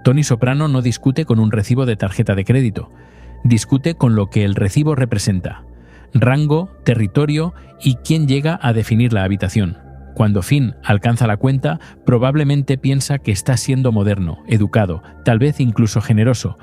Tony Soprano no discute con un recibo de tarjeta de crédito, discute con lo que el recibo representa: rango, territorio y quién llega a definir la habitación. Cuando Finn alcanza la cuenta, probablemente piensa que está siendo moderno, educado, tal vez incluso generoso.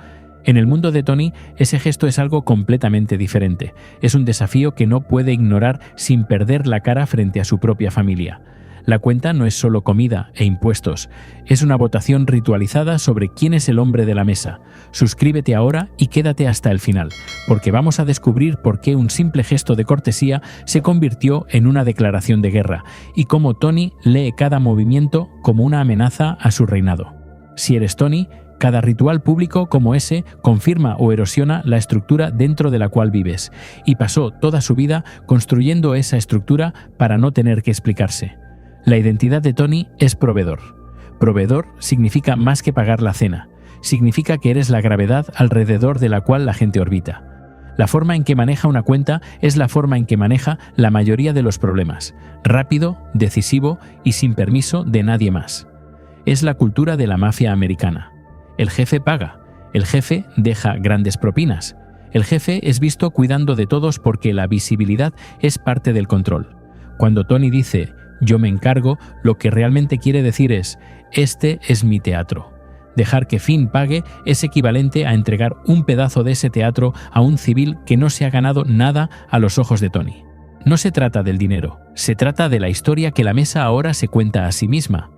En el mundo de Tony, ese gesto es algo completamente diferente. Es un desafío que no puede ignorar sin perder la cara frente a su propia familia. La cuenta no es solo comida e impuestos, es una votación ritualizada sobre quién es el hombre de la mesa. Suscríbete ahora y quédate hasta el final, porque vamos a descubrir por qué un simple gesto de cortesía se convirtió en una declaración de guerra y cómo Tony lee cada movimiento como una amenaza a su reinado. Si eres Tony, cada ritual público como ese confirma o erosiona la estructura dentro de la cual vives, y pasó toda su vida construyendo esa estructura para no tener que explicarse. La identidad de Tony es proveedor. Proveedor significa más que pagar la cena. Significa que eres la gravedad alrededor de la cual la gente orbita. La forma en que maneja una cuenta es la forma en que maneja la mayoría de los problemas. Rápido, decisivo y sin permiso de nadie más. Es la cultura de la mafia americana. El jefe paga. El jefe deja grandes propinas. El jefe es visto cuidando de todos porque la visibilidad es parte del control. Cuando Tony dice «yo me encargo», lo que realmente quiere decir es «este es mi teatro». Dejar que Finn pague es equivalente a entregar un pedazo de ese teatro a un civil que no se ha ganado nada a los ojos de Tony. No se trata del dinero, se trata de la historia que la mesa ahora se cuenta a sí misma.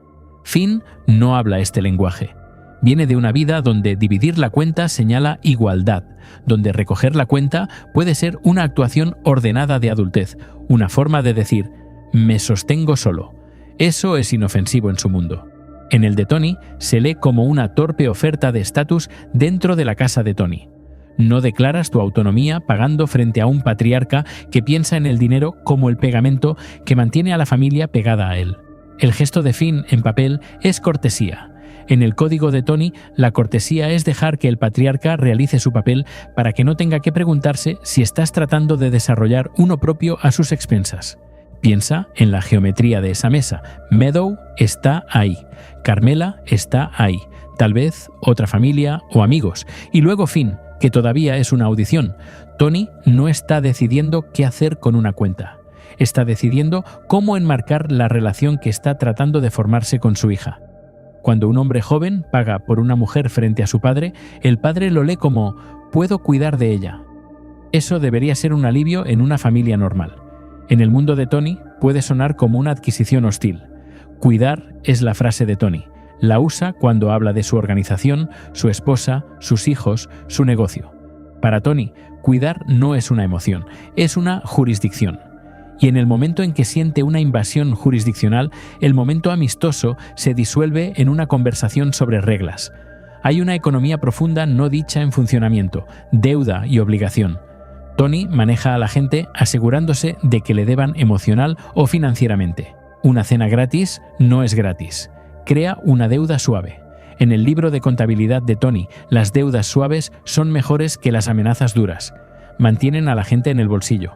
Finn no habla este lenguaje. Viene de una vida donde dividir la cuenta señala igualdad, donde recoger la cuenta puede ser una actuación ordenada de adultez, una forma de decir «me sostengo solo». Eso es inofensivo en su mundo. En el de Tony se lee como una torpe oferta de estatus dentro de la casa de Tony. No declaras tu autonomía pagando frente a un patriarca que piensa en el dinero como el pegamento que mantiene a la familia pegada a él. El gesto de Finn en papel es cortesía. En el código de Tony, la cortesía es dejar que el patriarca realice su papel para que no tenga que preguntarse si estás tratando de desarrollar uno propio a sus expensas. Piensa en la geometría de esa mesa. Meadow está ahí. Carmela está ahí. Tal vez otra familia o amigos. Y luego Finn, que todavía es una audición. Tony no está decidiendo qué hacer con una cuenta. Está decidiendo cómo enmarcar la relación que está tratando de formarse con su hija. Cuando un hombre joven paga por una mujer frente a su padre, el padre lo lee como «puedo cuidar de ella». Eso debería ser un alivio en una familia normal. En el mundo de Tony puede sonar como una adquisición hostil. Cuidar es la frase de Tony. La usa cuando habla de su organización, su esposa, sus hijos, su negocio. Para Tony, cuidar no es una emoción, es una jurisdicción. Y en el momento en que siente una invasión jurisdiccional, el momento amistoso se disuelve en una conversación sobre reglas. Hay una economía profunda no dicha en funcionamiento, deuda y obligación. Tony maneja a la gente asegurándose de que le deban emocional o financieramente. Una cena gratis no es gratis. Crea una deuda suave. En el libro de contabilidad de Tony, las deudas suaves son mejores que las amenazas duras. Mantienen a la gente en el bolsillo.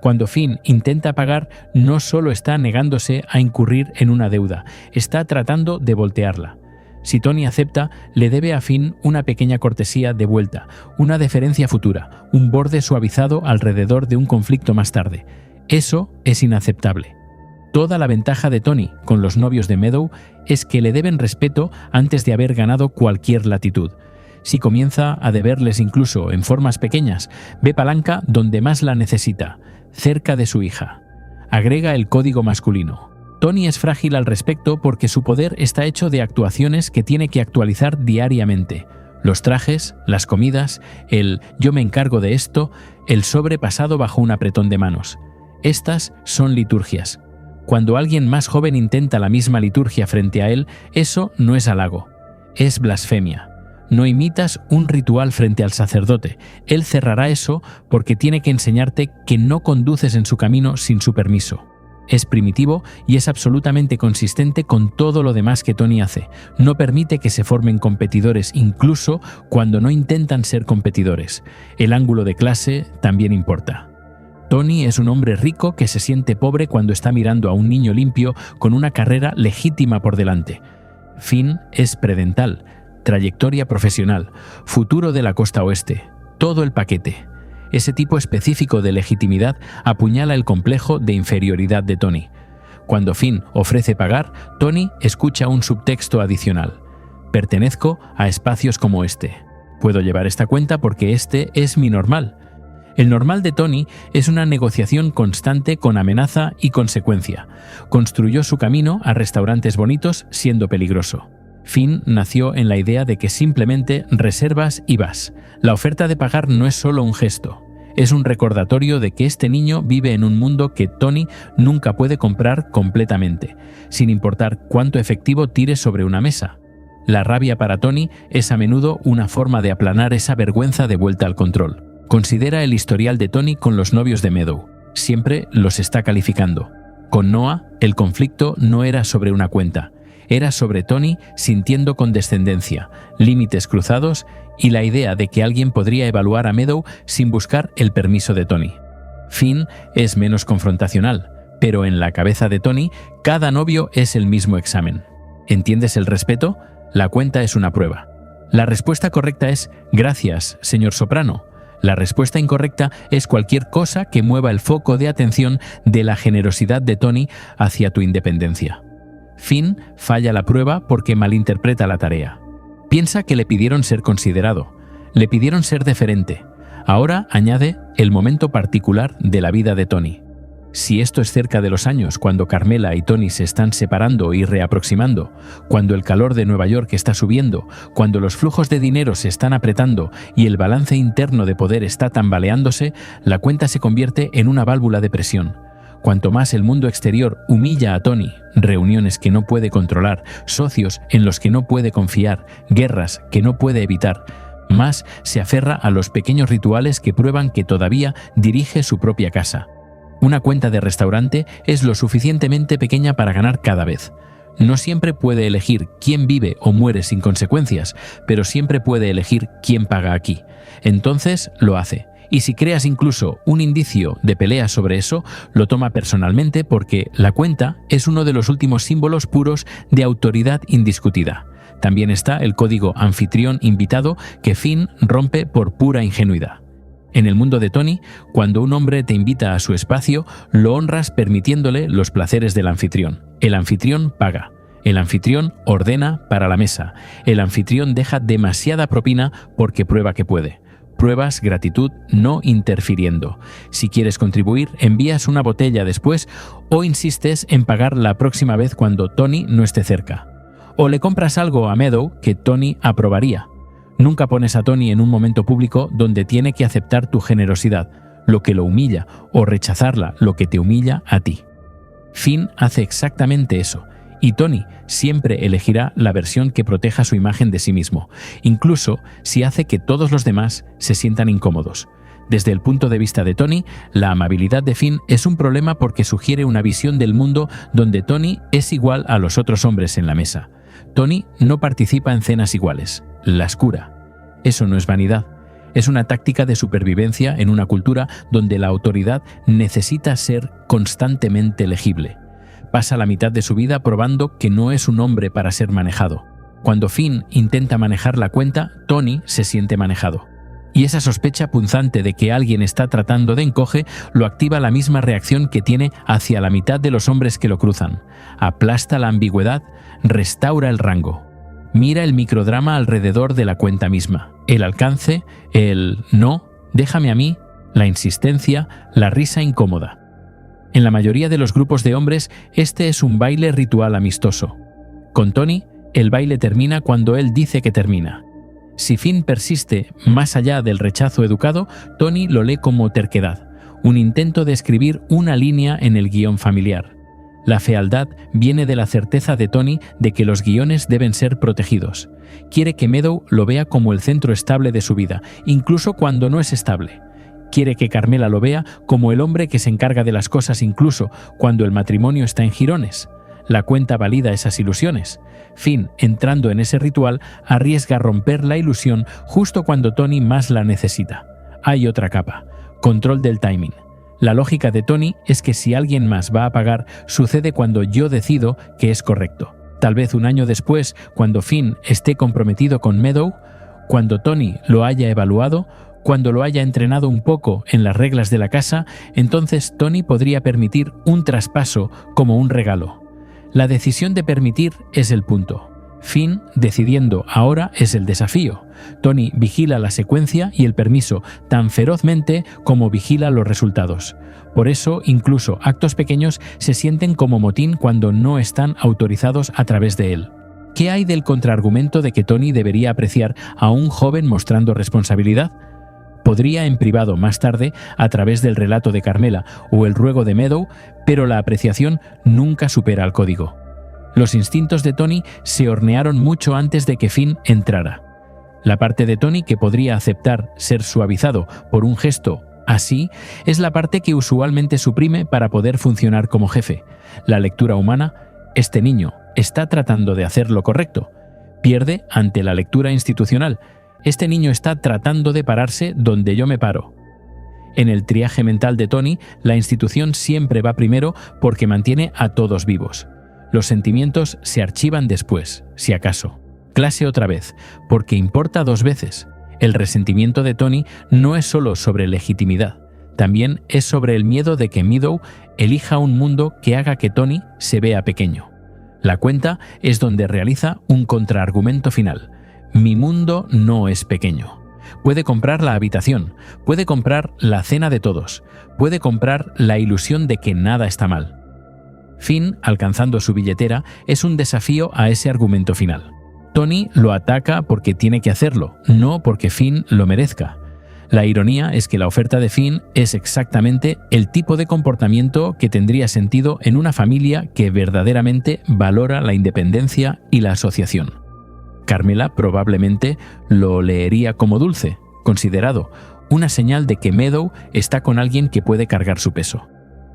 Cuando Finn intenta pagar, no solo está negándose a incurrir en una deuda, está tratando de voltearla. Si Tony acepta, le debe a Finn una pequeña cortesía de vuelta, una deferencia futura, un borde suavizado alrededor de un conflicto más tarde. Eso es inaceptable. Toda la ventaja de Tony con los novios de Meadow es que le deben respeto antes de haber ganado cualquier latitud. Si comienza a deberles incluso en formas pequeñas, ve palanca donde más la necesita, cerca de su hija. Agrega el código masculino. Tony es frágil al respecto porque su poder está hecho de actuaciones que tiene que actualizar diariamente. Los trajes, las comidas, el «yo me encargo de esto», el sobre pasado bajo un apretón de manos. Estas son liturgias. Cuando alguien más joven intenta la misma liturgia frente a él, eso no es halago, es blasfemia. No imitas un ritual frente al sacerdote. Él cerrará eso porque tiene que enseñarte que no conduces en su camino sin su permiso. Es primitivo y es absolutamente consistente con todo lo demás que Tony hace. No permite que se formen competidores, incluso cuando no intentan ser competidores. El ángulo de clase también importa. Tony es un hombre rico que se siente pobre cuando está mirando a un niño limpio con una carrera legítima por delante. Finn es predental. trayectoria profesional, futuro de la costa oeste, todo el paquete. Ese tipo específico de legitimidad apuñala el complejo de inferioridad de Tony. Cuando Finn ofrece pagar, Tony escucha un subtexto adicional. Pertenezco a espacios como este. Puedo llevar esta cuenta porque este es mi normal. El normal de Tony es una negociación constante con amenaza y consecuencia. Construyó su camino a restaurantes bonitos siendo peligroso. Finn nació en la idea de que simplemente reservas y vas. La oferta de pagar no es solo un gesto. Es un recordatorio de que este niño vive en un mundo que Tony nunca puede comprar completamente, sin importar cuánto efectivo tire sobre una mesa. La rabia para Tony es a menudo una forma de aplanar esa vergüenza de vuelta al control. Considera el historial de Tony con los novios de Meadow. Siempre los está calificando. Con Noah, el conflicto no era sobre una cuenta. Era sobre Tony sintiendo condescendencia, límites cruzados y la idea de que alguien podría evaluar a Meadow sin buscar el permiso de Tony. Finn es menos confrontacional, pero en la cabeza de Tony, cada novio es el mismo examen. ¿Entiendes el respeto? La cuenta es una prueba. La respuesta correcta es «Gracias, señor Soprano». La respuesta incorrecta es cualquier cosa que mueva el foco de atención de la generosidad de Tony hacia tu independencia. Finn falla la prueba porque malinterpreta la tarea. Piensa que le pidieron ser considerado, le pidieron ser deferente. Ahora añade el momento particular de la vida de Tony. Si esto es cerca de los años cuando Carmela y Tony se están separando y reaproximando, cuando el calor de Nueva York está subiendo, cuando los flujos de dinero se están apretando y el balance interno de poder está tambaleándose, la cuenta se convierte en una válvula de presión. Cuanto más el mundo exterior humilla a Tony, reuniones que no puede controlar, socios en los que no puede confiar, guerras que no puede evitar, más se aferra a los pequeños rituales que prueban que todavía dirige su propia casa. Una cuenta de restaurante es lo suficientemente pequeña para ganar cada vez. No siempre puede elegir quién vive o muere sin consecuencias, pero siempre puede elegir quién paga aquí. Entonces lo hace. Y si creas incluso un indicio de pelea sobre eso, lo toma personalmente porque la cuenta es uno de los últimos símbolos puros de autoridad indiscutida. También está el código anfitrión invitado que Finn rompe por pura ingenuidad. En el mundo de Tony, cuando un hombre te invita a su espacio, lo honras permitiéndole los placeres del anfitrión. El anfitrión paga. El anfitrión ordena para la mesa. El anfitrión deja demasiada propina porque prueba que puede. Pruebas gratitud no interfiriendo. Si quieres contribuir, envías una botella después o insistes en pagar la próxima vez cuando Tony no esté cerca. O le compras algo a Meadow que Tony aprobaría. Nunca pones a Tony en un momento público donde tiene que aceptar tu generosidad, lo que lo humilla, o rechazarla, lo que te humilla a ti. Finn hace exactamente eso, y Tony siempre elegirá la versión que proteja su imagen de sí mismo, incluso si hace que todos los demás se sientan incómodos. Desde el punto de vista de Tony, la amabilidad de Finn es un problema porque sugiere una visión del mundo donde Tony es igual a los otros hombres en la mesa. Tony no participa en cenas iguales, las cura. Eso no es vanidad, es una táctica de supervivencia en una cultura donde la autoridad necesita ser constantemente legible. Pasa la mitad de su vida probando que no es un hombre para ser manejado. Cuando Finn intenta manejar la cuenta, Tony se siente manejado. Y esa sospecha punzante de que alguien está tratando de encoge lo activa la misma reacción que tiene hacia la mitad de los hombres que lo cruzan. Aplasta la ambigüedad, restaura el rango. Mira el microdrama alrededor de la cuenta misma. El alcance, el no, déjame a mí, la insistencia, la risa incómoda. En la mayoría de los grupos de hombres, este es un baile ritual amistoso. Con Tony, el baile termina cuando él dice que termina. Si Finn persiste más allá del rechazo educado, Tony lo lee como terquedad, un intento de escribir una línea en el guión familiar. La fealdad viene de la certeza de Tony de que los guiones deben ser protegidos. Quiere que Meadow lo vea como el centro estable de su vida, incluso cuando no es estable. Quiere que Carmela lo vea como el hombre que se encarga de las cosas incluso cuando el matrimonio está en jirones. La cuenta valida esas ilusiones. Finn, entrando en ese ritual, arriesga romper la ilusión justo cuando Tony más la necesita. Hay otra capa: control del timing. La lógica de Tony es que si alguien más va a pagar, sucede cuando yo decido que es correcto. Tal vez un año después, cuando Finn esté comprometido con Meadow, cuando Tony lo haya evaluado, cuando lo haya entrenado un poco en las reglas de la casa, entonces Tony podría permitir un traspaso como un regalo. La decisión de permitir es el punto. Finn decidiendo ahora es el desafío. Tony vigila la secuencia y el permiso tan ferozmente como vigila los resultados. Por eso, incluso actos pequeños se sienten como motín cuando no están autorizados a través de él. ¿Qué hay del contraargumento de que Tony debería apreciar a un joven mostrando responsabilidad? Podría en privado más tarde, a través del relato de Carmela o el ruego de Meadow, pero la apreciación nunca supera al código. Los instintos de Tony se hornearon mucho antes de que Finn entrara. La parte de Tony que podría aceptar ser suavizado por un gesto así es la parte que usualmente suprime para poder funcionar como jefe. La lectura humana, este niño está tratando de hacer lo correcto, pierde ante la lectura institucional. Este niño está tratando de pararse donde yo me paro. En el triaje mental de Tony, la institución siempre va primero porque mantiene a todos vivos. Los sentimientos se archivan después, si acaso. Clase otra vez, porque importa dos veces. El resentimiento de Tony no es solo sobre legitimidad, también es sobre el miedo de que Meadow elija un mundo que haga que Tony se vea pequeño. La cuenta es donde realiza un contraargumento final. Mi mundo no es pequeño. Puede comprar la habitación, puede comprar la cena de todos, puede comprar la ilusión de que nada está mal. Finn, alcanzando su billetera, es un desafío a ese argumento final. Tony lo ataca porque tiene que hacerlo, no porque Finn lo merezca. La ironía es que la oferta de Finn es exactamente el tipo de comportamiento que tendría sentido en una familia que verdaderamente valora la independencia y la asociación. Carmela probablemente lo leería como dulce, considerado, una señal de que Meadow está con alguien que puede cargar su peso.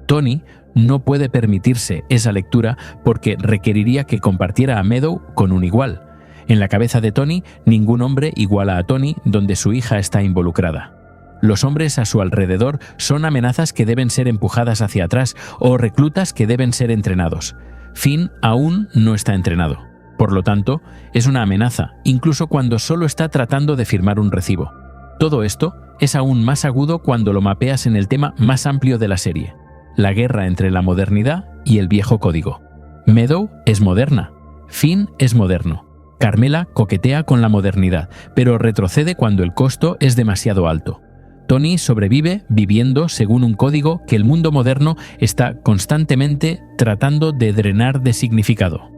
Tony no puede permitirse esa lectura porque requeriría que compartiera a Meadow con un igual. En la cabeza de Tony, ningún hombre iguala a Tony donde su hija está involucrada. Los hombres a su alrededor son amenazas que deben ser empujadas hacia atrás o reclutas que deben ser entrenados. Finn aún no está entrenado. Por lo tanto, es una amenaza, incluso cuando solo está tratando de firmar un recibo. Todo esto es aún más agudo cuando lo mapeas en el tema más amplio de la serie: la guerra entre la modernidad y el viejo código. Meadow es moderna, Finn es moderno. Carmela coquetea con la modernidad, pero retrocede cuando el costo es demasiado alto. Tony sobrevive viviendo según un código que el mundo moderno está constantemente tratando de drenar de significado.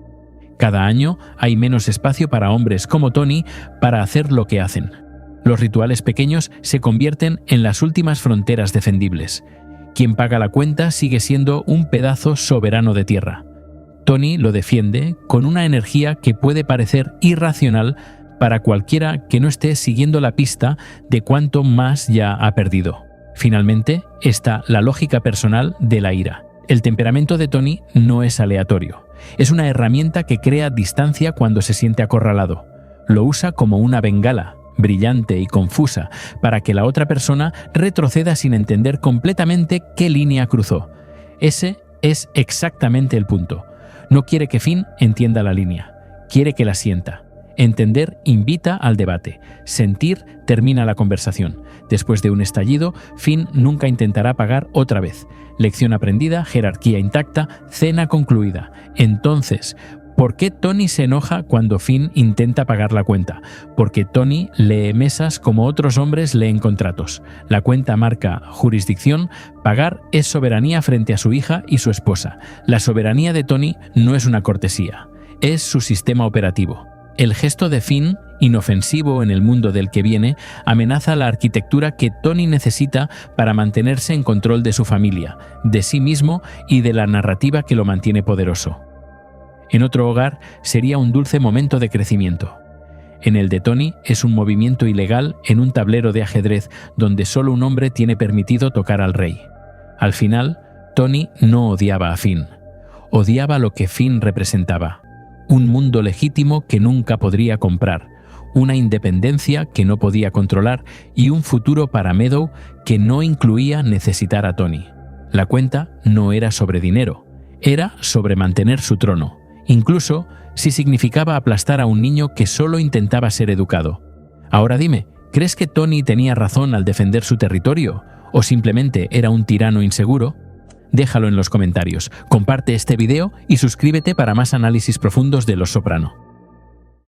Cada año hay menos espacio para hombres como Tony para hacer lo que hacen. Los rituales pequeños se convierten en las últimas fronteras defendibles. Quien paga la cuenta sigue siendo un pedazo soberano de tierra. Tony lo defiende con una energía que puede parecer irracional para cualquiera que no esté siguiendo la pista de cuánto más ya ha perdido. Finalmente, está la lógica personal de la ira. El temperamento de Tony no es aleatorio. Es una herramienta que crea distancia cuando se siente acorralado. Lo usa como una bengala, brillante y confusa, para que la otra persona retroceda sin entender completamente qué línea cruzó. Ese es exactamente el punto. No quiere que Finn entienda la línea, quiere que la sienta. Entender invita al debate, sentir termina la conversación. Después de un estallido, Finn nunca intentará pagar otra vez. Lección aprendida, jerarquía intacta, cena concluida. Entonces, ¿por qué Tony se enoja cuando Finn intenta pagar la cuenta? Porque Tony lee mesas como otros hombres leen contratos. La cuenta marca jurisdicción, pagar es soberanía frente a su hija y su esposa. La soberanía de Tony no es una cortesía, es su sistema operativo. El gesto de Finn, inofensivo en el mundo del que viene, amenaza la arquitectura que Tony necesita para mantenerse en control de su familia, de sí mismo y de la narrativa que lo mantiene poderoso. En otro hogar sería un dulce momento de crecimiento. En el de Tony es un movimiento ilegal en un tablero de ajedrez donde solo un hombre tiene permitido tocar al rey. Al final, Tony no odiaba a Finn. Odiaba lo que Finn representaba. Un mundo legítimo que nunca podría comprar, una independencia que no podía controlar y un futuro para Meadow que no incluía necesitar a Tony. La cuenta no era sobre dinero, era sobre mantener su trono. incluso si significaba aplastar a un niño que solo intentaba ser educado. Ahora dime, ¿crees que Tony tenía razón al defender su territorio? ¿O simplemente era un tirano inseguro? Déjalo en los comentarios, comparte este video y suscríbete para más análisis profundos de Los Soprano.